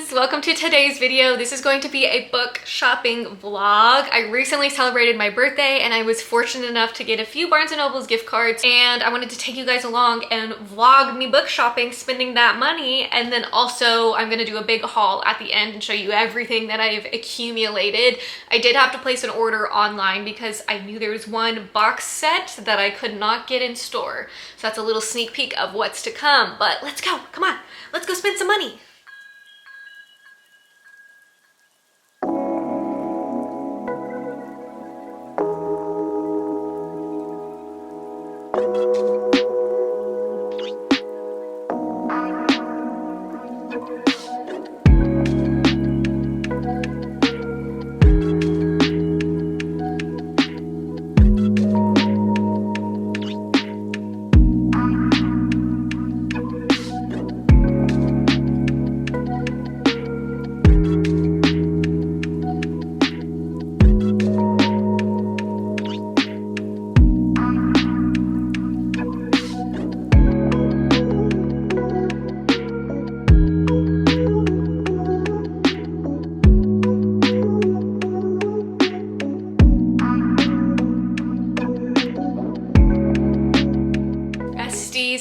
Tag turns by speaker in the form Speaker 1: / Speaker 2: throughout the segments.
Speaker 1: friends, welcome to today's video. This is going to be a book shopping vlog. I recently celebrated my birthday and I was fortunate enough to get a few Barnes & Noble's gift cards, and I wanted to take you guys along and vlog me book shopping, spending that money, and then also I'm gonna do a big haul at the end and show you everything that I've accumulated. I did have to place an order online because I knew there was one box set that I could not get in store. So that's a little sneak peek of what's to come, but let's go, come on, let's go spend some money.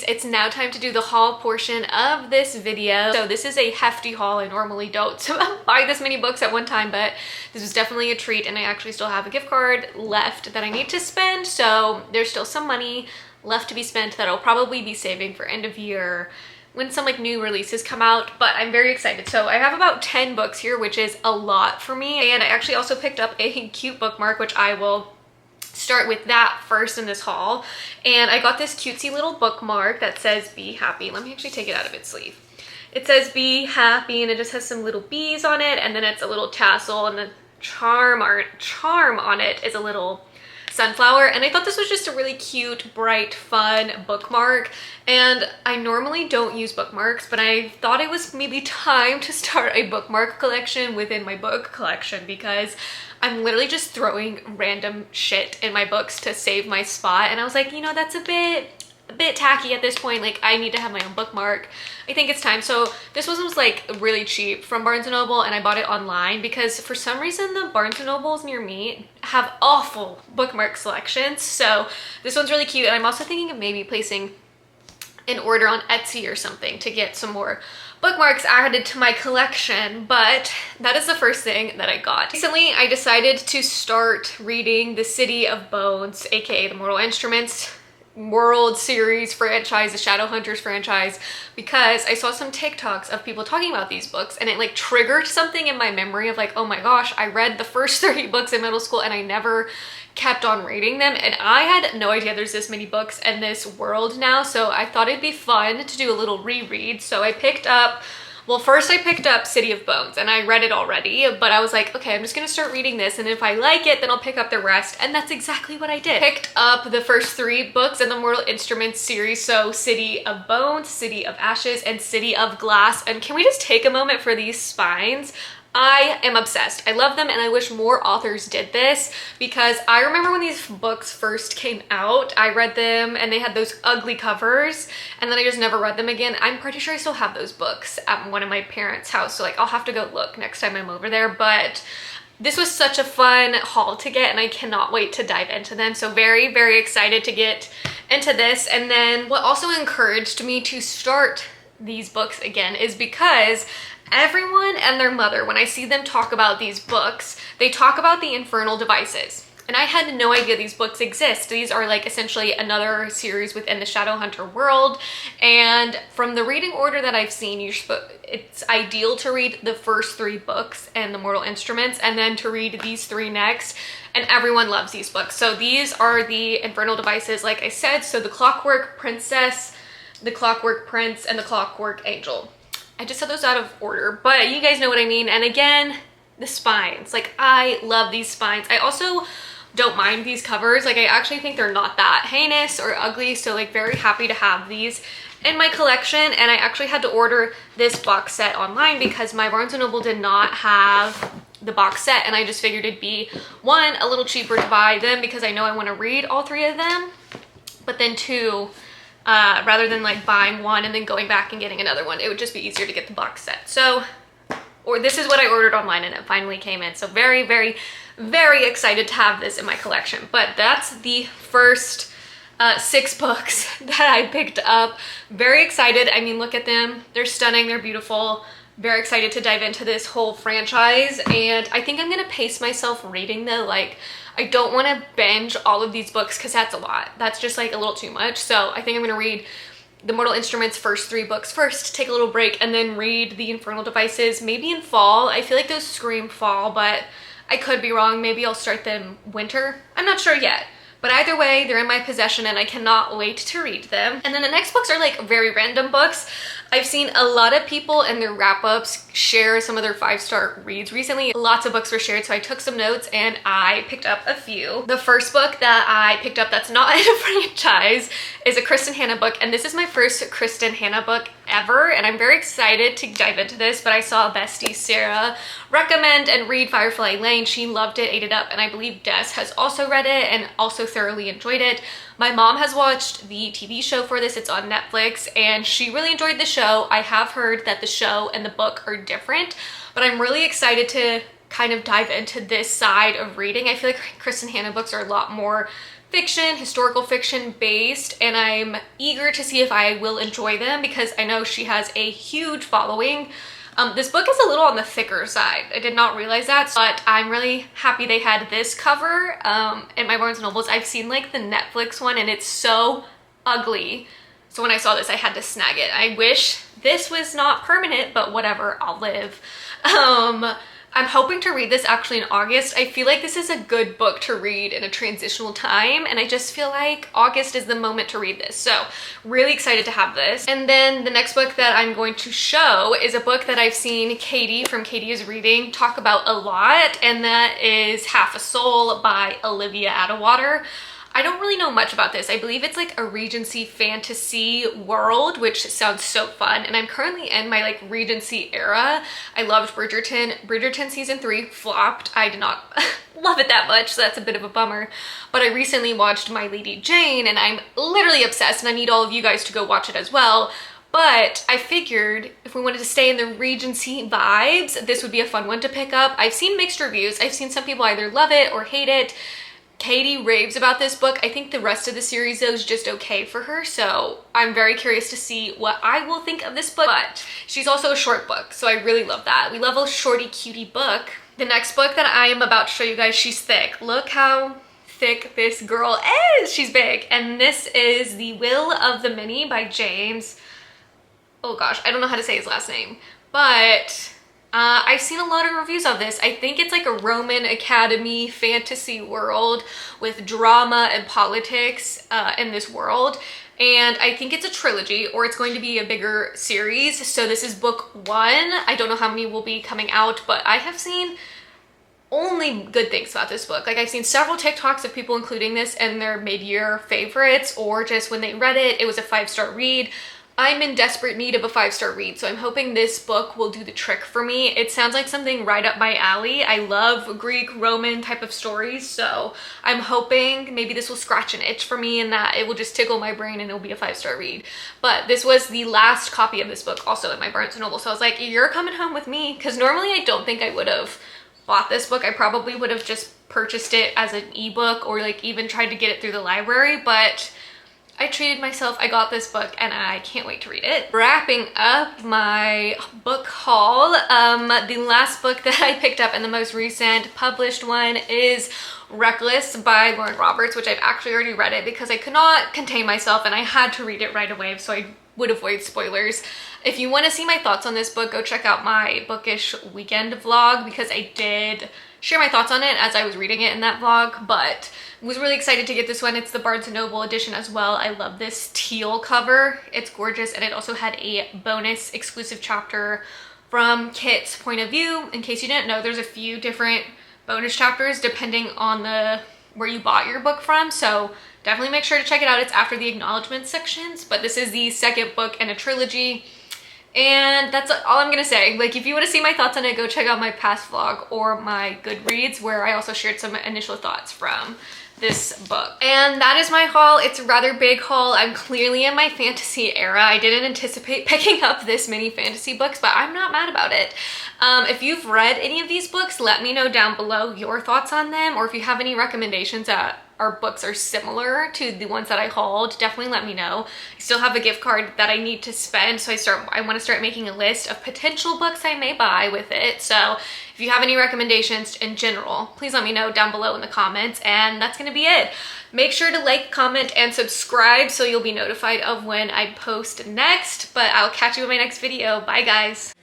Speaker 1: It's now time to do the haul portion of this video. So this is a hefty haul. I normally don't buy this many books at one time, but this was definitely a treat, and I actually still have a gift card left that I need to spend. So there's still some money left to be spent that I'll probably be saving for end of year when some like new releases come out, but I'm very excited. So I have about 10 books here, which is a lot for me. And I actually also picked up a cute bookmark, which I will start with that first in this haul. And I got this cutesy little bookmark that says be happy. Let me actually take it out of its sleeve. It says be happy, and it just has some little bees on it, and then it's a little tassel, and the charm on it is a little sunflower. And I thought this was just a really cute, bright, fun bookmark. And I normally don't use bookmarks, but I thought it was maybe time to start a bookmark collection within my book collection, because I'm literally just throwing random shit in my books to save my spot. And I was like, you know, that's a bit tacky at this point. Like, I need to have my own bookmark. I think it's time. So this one was like really cheap from Barnes & Noble, and I bought it online because for some reason the Barnes & Nobles near me have awful bookmark selections. So this one's really cute, and I'm also thinking of maybe placing an order on Etsy or something to get some more bookmarks added to my collection. But that is the first thing that I got. Recently, I decided to start reading the City of Bones, aka the Mortal Instruments World Series franchise, the Shadowhunters franchise, because I saw some TikToks of people talking about these books, and it like triggered something in my memory of like, oh my gosh, I read the first 30 books in middle school and I never kept on reading them, and I had no idea there's this many books in this world now. So I thought it'd be fun to do a little reread. So I picked up, well, first I picked up City of Bones, and I read it already, but I was like, okay, I'm just gonna start reading this, and if I like it, then I'll pick up the rest. And that's exactly what I did. Picked up the first 3 books in the Mortal Instruments series, so City of Bones, City of Ashes, and City of Glass. And can we just take a moment for these spines? I am obsessed. I love them, and I wish more authors did this, because I remember when these books first came out, I read them and they had those ugly covers, and then I just never read them again. I'm pretty sure I still have those books at one of my parents' house, so like I'll have to go look next time I'm over there. But this was such a fun haul to get, and I cannot wait to dive into them. So very, very excited to get into this. And then what also encouraged me to start these books again is because everyone and their mother, when I see them talk about these books, they talk about the Infernal Devices. And I had no idea these books exist. These are like essentially another series within the Shadowhunter world. And from the reading order that I've seen, it's ideal to read the first 3 books and the Mortal Instruments, and then to read these 3 next. And everyone loves these books. So these are the Infernal Devices, like I said. So the Clockwork Princess, the Clockwork Prince, and the Clockwork Angel. I just said those out of order, but you guys know what I mean. And again, the spines. Like, I love these spines. I also don't mind these covers. Like, I actually think they're not that heinous or ugly. So like, very happy to have these in my collection. And I actually had to order this box set online because my Barnes & Noble did not have the box set, and I just figured it'd be, one, a little cheaper to buy them because I know I want to read all 3 of them, but then 2, rather than like buying one and then going back and getting another one, it would just be easier to get the box set. So or this is what I ordered online and it finally came in. So very, very, very excited to have this in my collection. But that's the first 6 books that I picked up. Very excited. I mean, look at them. They're stunning. They're beautiful. Very excited to dive into this whole franchise. And I think I'm going to pace myself reading though. Like, I don't want to binge all of these books because that's a lot. That's just like a little too much. So I think I'm going to read the Mortal Instruments first 3 books first, take a little break, and then read the Infernal Devices maybe in fall. I feel like those scream fall, but I could be wrong. Maybe I'll start them winter. I'm not sure yet. But either way, they're in my possession and I cannot wait to read them. And then the next books are like very random books. I've seen a lot of people in their wrap-ups share some of their 5-star reads recently. Lots of books were shared, so I took some notes and I picked up a few. The first book that I picked up that's not in a franchise is a Kristen Hanna book, and this is my first Kristen Hanna book ever, and I'm very excited to dive into this. But I saw bestie Sarah recommend and read Firefly Lane. She loved it, ate it up, and I believe Des has also read it and also thoroughly enjoyed it. My mom has watched the TV show for this. It's on Netflix, and she really enjoyed the show. I have heard that the show and the book are different, but I'm really excited to kind of dive into this side of reading. I feel like Kristen Hanna books are a lot more fiction, historical fiction based, and I'm eager to see if I will enjoy them because I know she has a huge following. This book is a little on the thicker side. I did not realize that, but I'm really happy they had this cover in my Barnes & Nobles. I've seen like the Netflix one and it's so ugly. So when I saw this, I had to snag it. I wish this was not permanent, but whatever, I'll live. I'm hoping to read this actually in August. I feel like this is a good book to read in a transitional time, and I just feel like August is the moment to read this. So really excited to have this. And then the next book that I'm going to show is a book that I've seen Katie from Katie is Reading talk about a lot, and that is Half a Soul by Olivia Atwater. I don't really know much about this. I believe it's like a Regency fantasy world, which sounds so fun. And I'm currently in my like Regency era. I loved Bridgerton. Bridgerton season 3 flopped. I did not love it that much, so that's a bit of a bummer. But I recently watched My Lady Jane and I'm literally obsessed, and I need all of you guys to go watch it as well. But I figured if we wanted to stay in the Regency vibes, this would be a fun one to pick up. I've seen mixed reviews. I've seen some people either love it or hate it. Katie raves about this book. I think the rest of the series though is just okay for her, so I'm very curious to see what I will think of this book. But she's also a short book, so I really love that. We love a shorty cutie book. The next book that I am about to show you guys, she's thick. Look how thick this girl is. She's big. And this is The Will of the Many by James. Oh gosh, I don't know how to say his last name, but I've seen a lot of reviews of this. I think it's like a Roman Academy fantasy world with drama and politics in this world. And I think it's a trilogy, or it's going to be a bigger series. So this is book 1. I don't know how many will be coming out, but I have seen only good things about this book. Like, I've seen several TikToks of people including this in their mid-year favorites, or just when they read it, it was a 5-star read. I'm in desperate need of a 5-star read, so I'm hoping this book will do the trick for me. It sounds like something right up my alley. I love Greek, Roman type of stories, so I'm hoping maybe this will scratch an itch for me and that it will just tickle my brain and it'll be a 5-star read. But this was the last copy of this book also in my Barnes & Noble, so I was like, you're coming home with me, because normally I don't think I would have bought this book. I probably would have just purchased it as an ebook or like even tried to get it through the library, but I treated myself. I got this book and I can't wait to read it. Wrapping up my book haul, the last book that I picked up and the most recent published one is Reckless by Lauren Roberts, which I've actually already read it because I could not contain myself and I had to read it right away so I would avoid spoilers. If you want to see my thoughts on this book, go check out my bookish weekend vlog because I did share my thoughts on it as I was reading it in that vlog, but was really excited to get this one. It's the Barnes & Noble edition as well. I love this teal cover. It's gorgeous, and it also had a bonus exclusive chapter from Kit's point of view. In case you didn't know, there's a few different bonus chapters depending on where you bought your book from, so definitely make sure to check it out. It's after the acknowledgement sections, but this is the second book in a trilogy. And that's all I'm gonna say. Like, if you want to see my thoughts on it, go check out my past vlog or my Goodreads, where I also shared some initial thoughts from this book. And that is my haul. It's a rather big haul. I'm clearly in my fantasy era. I didn't anticipate picking up this many fantasy books, but I'm not mad about it. If you've read any of these books, let me know down below your thoughts on them, or if you have any recommendations that our books are similar to the ones that I hauled, definitely let me know. I still have a gift card that I need to spend, so I want to start making a list of potential books I may buy with it. So if you have any recommendations in general, please let me know down below in the comments, and that's gonna be it. Make sure to like, comment, and subscribe so you'll be notified of when I post next, but I'll catch you in my next video. Bye, guys.